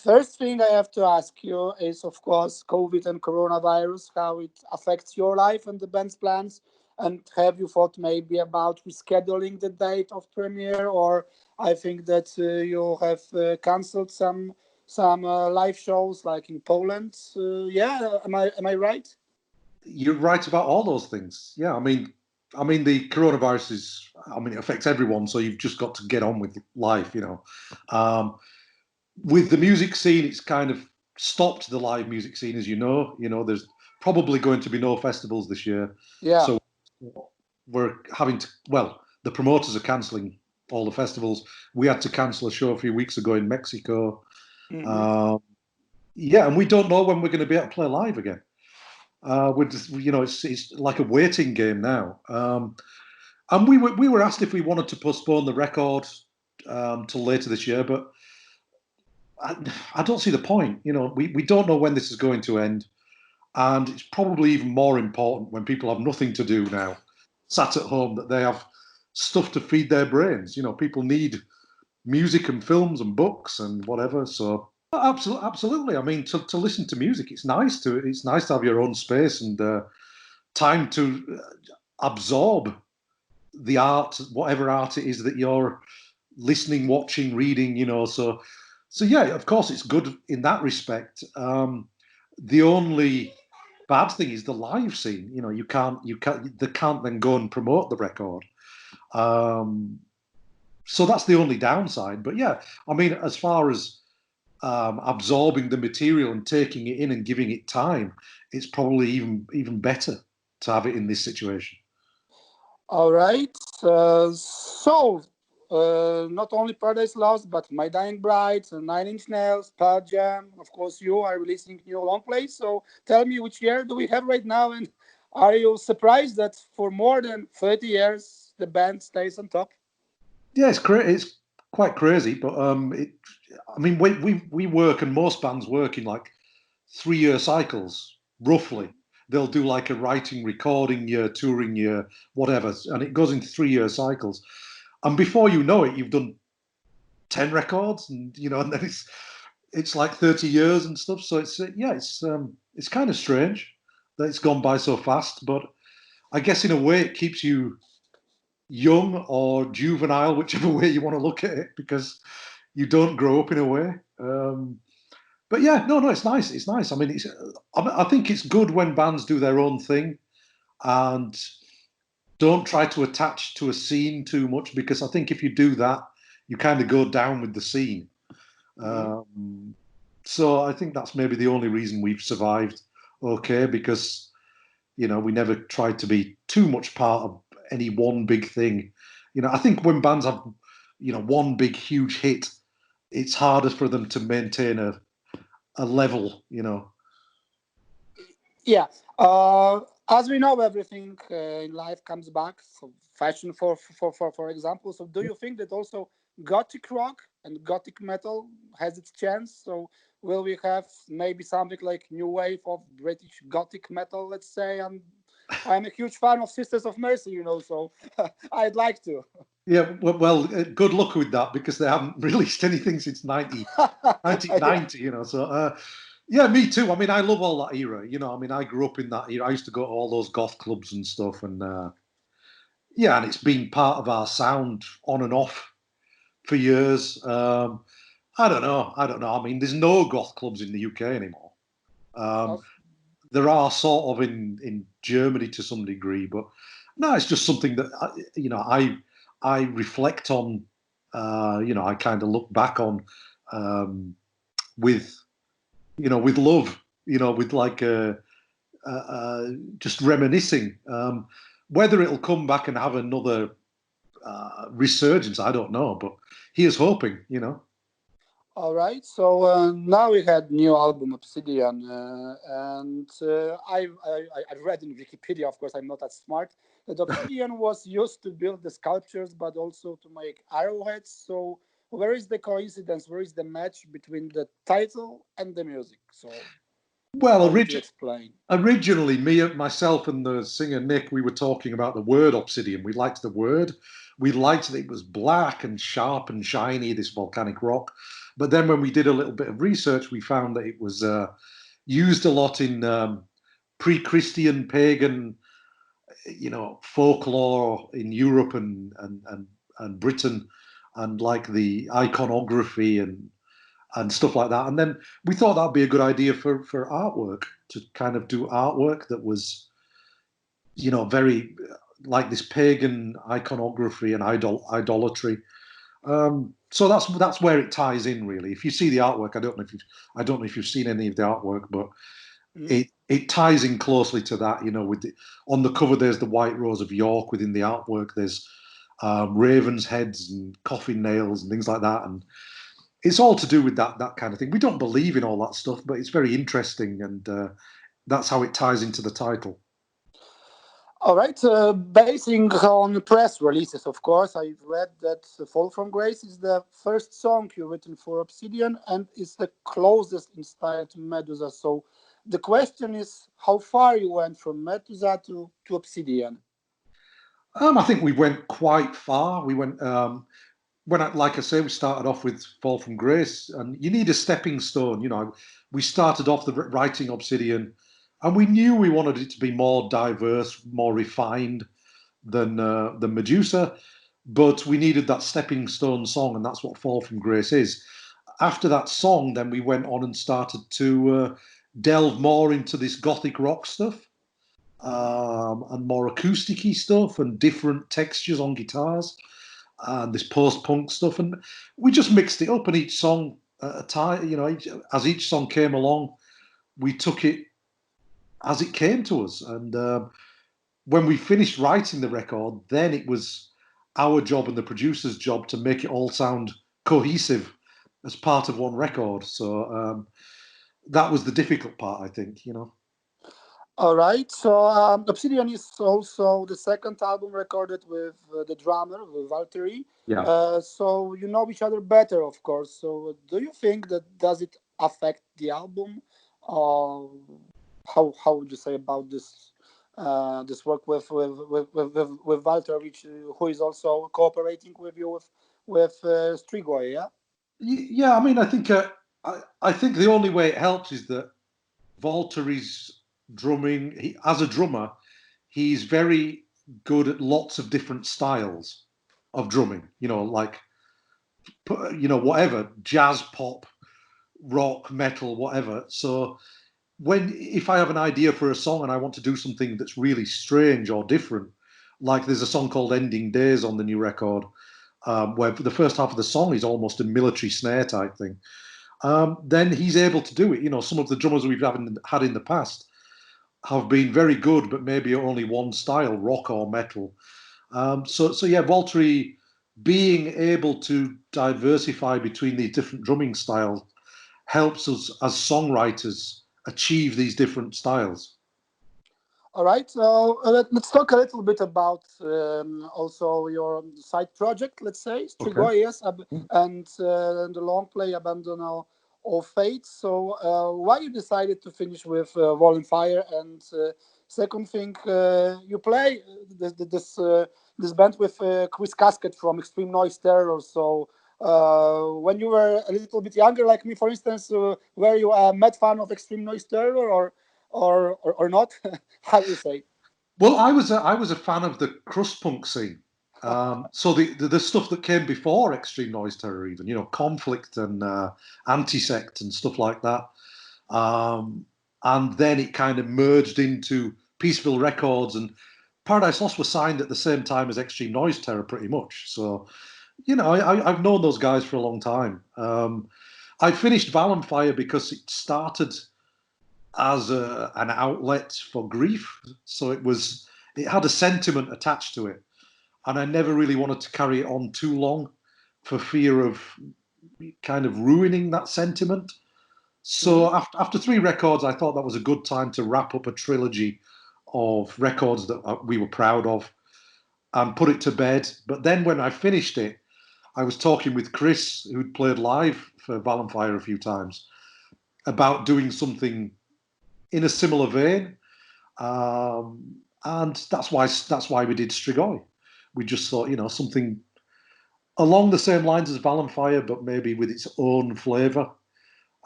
First thing I have to ask you is, of course, COVID and coronavirus, how it affects your life and the band's plans. And have you thought maybe about rescheduling the date of premiere, or I think that you have cancelled some live shows like in Poland. Yeah, am I right? You're right about all those things. Yeah, I mean, the coronavirus is. I mean, it affects everyone. So you've just got to get on with life. With the music scene, it's kind of stopped the live music scene, as you know. There's probably going to be no festivals this year. Yeah. So we're having to. Well, the promoters are cancelling all the festivals. We had to cancel a show a few weeks ago in Mexico. Hmm. Um, yeah, and we don't know when we're going to be able to play live again. We're just, it's like a waiting game now. And we were asked if we wanted to postpone the record till later this year, but I don't see the point. We don't know when this is going to end, and it's probably even more important when people have nothing to do now, sat at home, that they have stuff to feed their brains. People need music and films and books and whatever. So absolutely. I mean, to listen to music, it's nice to have your own space and time to absorb the art, whatever art it is that you're listening, watching, reading. So yeah, of course, it's good in that respect. The only bad thing is the live scene. They can't then go and promote the record. Um, so that's the only downside. But yeah, I mean, as far as absorbing the material and taking it in and giving it time, it's probably even better to have it in this situation. All right. Not only Paradise Lost, but My Dying Bride, Nine Inch Nails, Pearl Jam. Of course, you are releasing new long plays. So tell me, which year do we have right now? And are you surprised that for more than 30 years the band stays on top? Yeah, it's quite crazy, but I mean, we work, and most bands work in like 3-year cycles, roughly. They'll do like a writing, recording year, touring year, whatever, and it goes in 3-year cycles. And before you know it, you've done 10 records, and and then it's like 30 years and stuff. So it's kind of strange that it's gone by so fast, but I guess in a way it keeps you young or juvenile, whichever way you want to look at it, because you don't grow up in a way. But yeah, no, it's nice. It's nice. I mean, I think it's good when bands do their own thing and don't try to attach to a scene too much, because I think if you do that, you kind of go down with the scene. Mhm. So I think that's maybe the only reason we've survived okay, because we never tried to be too much part of any one big thing. I think when bands have one big huge hit, it's harder for them to maintain a level. Yeah. As we know, everything in life comes back. So fashion, for example. So do you think that also gothic rock and gothic metal has its chance? So will we have maybe something like new wave of British gothic metal? Let's say. And I'm a huge fan of Sisters of Mercy. So I'd like to. Yeah, well, good luck with that, because they haven't released anything since 1990. Yeah. So yeah, me too. I mean, I love all that era. I mean, I grew up in that era. I used to go to all those goth clubs and stuff, and yeah, and it's been part of our sound on and off for years. I don't know. I don't know. I mean, there's no goth clubs in the UK anymore. Um, there are sort of in Germany to some degree, but no, it's just something that I reflect on. I kind of look back on um, with with love. With like just reminiscing. Whether it'll come back and have another resurgence, I don't know, but here's hoping. All right. So now we had new album Obsidian, and I've read in Wikipedia. Of course, I'm not that smart. That Obsidian was used to build the sculptures, but also to make arrowheads. So where is the coincidence? Where is the match between the title and the music? So Well, How would you explain? originally, myself and the singer Nick, we were talking about the word obsidian. We liked the word. We liked that it was black and sharp and shiny, this volcanic rock. But then when we did a little bit of research, we found that it was used a lot in pre-Christian pagan, folklore in Europe and Britain, and like the iconography and stuff like that. And then we thought that'd be a good idea for artwork, to kind of do artwork that was, very like this pagan iconography and idolatry. So that's where it ties in, really. If you see the artwork, I don't know if you've seen any of the artwork, but it ties in closely to that. On the cover there's the White Rose of York. Within the artwork there's ravens' heads and coffin nails and things like that, and it's all to do with that kind of thing. We don't believe in all that stuff, but it's very interesting, and that's how it ties into the title. All right, basing on press releases, of course, I've read that Fall from Grace is the first song you've written for Obsidian and is the closest in style to Medusa. So the question is, how far you went from Medusa to Obsidian? I think we went quite far. We went, like I say, we started off with Fall from Grace, and you need a stepping stone. We started off the writing Obsidian, and we knew we wanted it to be more diverse, more refined than Medusa, but we needed that stepping stone song, and that's what Fall from Grace is. After that song, then we went on and started to delve more into this gothic rock stuff, and more acoustic-y stuff and different textures on guitars and this post-punk stuff, and we just mixed it up. And each song at a time, as each song came along, we took it as it came to us. And when we finished writing the record, then it was our job and the producer's job to make it all sound cohesive as part of one record. So that was the difficult part, I think. All right, so Obsidian is also the second album recorded with the drummer, with Valtteri. Yeah. So you know each other better, of course. So do you think does it affect the album? How would you say about this this work with Valtteri, who is also cooperating with you with Strigoi? Yeah. Yeah, I mean, I think the only way it helps is that Valtteri's drumming. As a drummer, he's very good at lots of different styles of drumming. Like whatever, jazz, pop, rock, metal, whatever. So if I have an idea for a song and I want to do something that's really strange or different, like there's a song called "Ending Days" on the new record, where the first half of the song is almost a military snare type thing. Then he's able to do it. Some of the drummers we've had in the past have been very good, but maybe only one style, rock or metal. So yeah, Valtteri being able to diversify between these different drumming styles helps us as songwriters achieve these different styles. All right, so let's talk a little bit about also your side project, let's say, Strigoi, yes, and the long play Abandono of Fate. So why you decided to finish with Wall and Fire? And second thing, you play this band with Chris Casket from Extreme Noise Terror. So when you were a little bit younger, like me, for instance, were you a mad fan of Extreme Noise Terror or not? How do you say? Well, I was a fan of the crust punk scene. So the stuff that came before Extreme Noise Terror, even Conflict and Antisect and stuff like that, and then it kind of merged into Peaceville Records, and Paradise Lost was signed at the same time as Extreme Noise Terror, pretty much. So I've known those guys for a long time. I finished Val and Fire because it started as an outlet for grief, so it had a sentiment attached to it, and I never really wanted to carry it on too long for fear of kind of ruining that sentiment. So after 3 records, I thought that was a good time to wrap up a trilogy of records that we were proud of and put it to bed. But then when I finished it, I was talking with Chris, who'd played live for Val and Fire a few times, about doing something in a similar vein, and that's why we did Strigoi. We just thought, you know, something along the same lines as Valenfire, but maybe with its own flavour.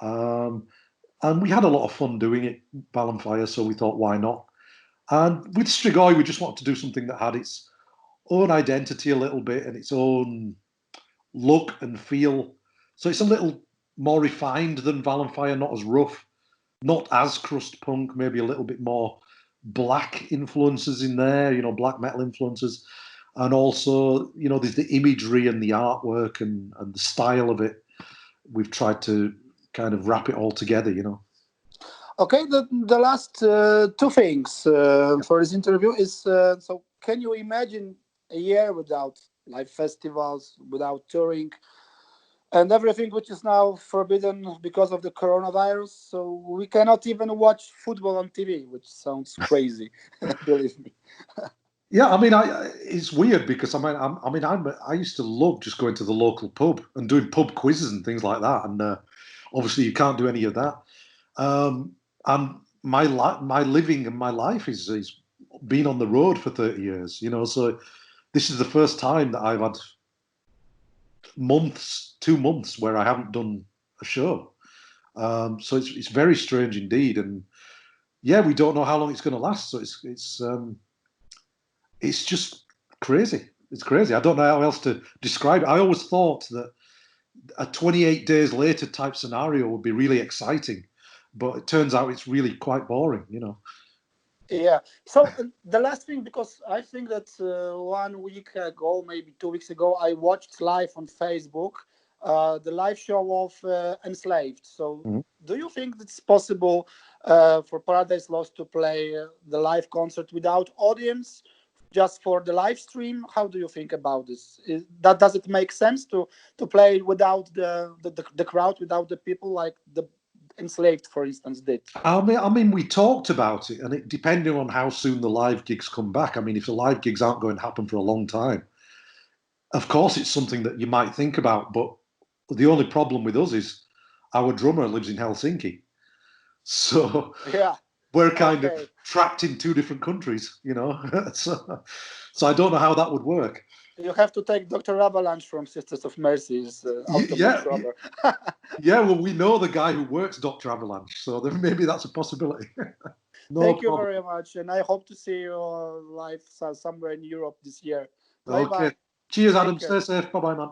And we had a lot of fun doing it, Valenfire, so we thought, why not? And with Strigoi, we just wanted to do something that had its own identity a little bit and its own look and feel. So it's a little more refined than Valenfire, not as rough, not as crust punk, maybe a little bit more black influences in there, you know, black metal influences. And also, you know, there's the imagery and the artwork and the style of it. We've tried to kind of wrap it all together, you know. Okay, the last two things for this interview is so can you imagine a year without live festivals, without touring, and everything which is now forbidden because of the coronavirus? So we cannot even watch football on TV, which sounds crazy, believe me. Yeah, I mean, it's weird because I used to love just going to the local pub and doing pub quizzes and things like that, and obviously you can't do any of that. And my living and my life is been on the road for 30 years, you know. So this is the first time that I've had 2 months where I haven't done a show. So it's very strange indeed, and yeah, we don't know how long it's going to last. So it's just crazy. It's crazy. I don't know how else to describe it. I always thought that a 28 days later type scenario would be really exciting, but it turns out it's really quite boring, you know. Yeah. So the last thing, because I think that 1 week ago, maybe 2 weeks ago, I watched live on Facebook the live show of Enslaved. So do you think it's possible for Paradise Lost to play the live concert without audience, just for the live stream? How do you think about this? Does it make sense to play without the crowd, without the people, like the Enslaved, for instance, did? I mean, we talked about it, and it depending on how soon the live gigs come back. I mean, if the live gigs aren't going to happen for a long time, of course, it's something that you might think about. But the only problem with us is our drummer lives in Helsinki, so Yeah. we're kind of trapped in 2 different countries, you know. So I don't know how that would work. You have to take Dr. Avalanche from Sisters of Mercy's Yeah, rubber. yeah. Well, we know the guy who works Dr. Avalanche, so then maybe that's a possibility. No Thank you problem. very much, and I hope to see you live somewhere in Europe this year. Bye Okay. bye. Cheers, Take Adam. care. Stay safe. Bye bye, man.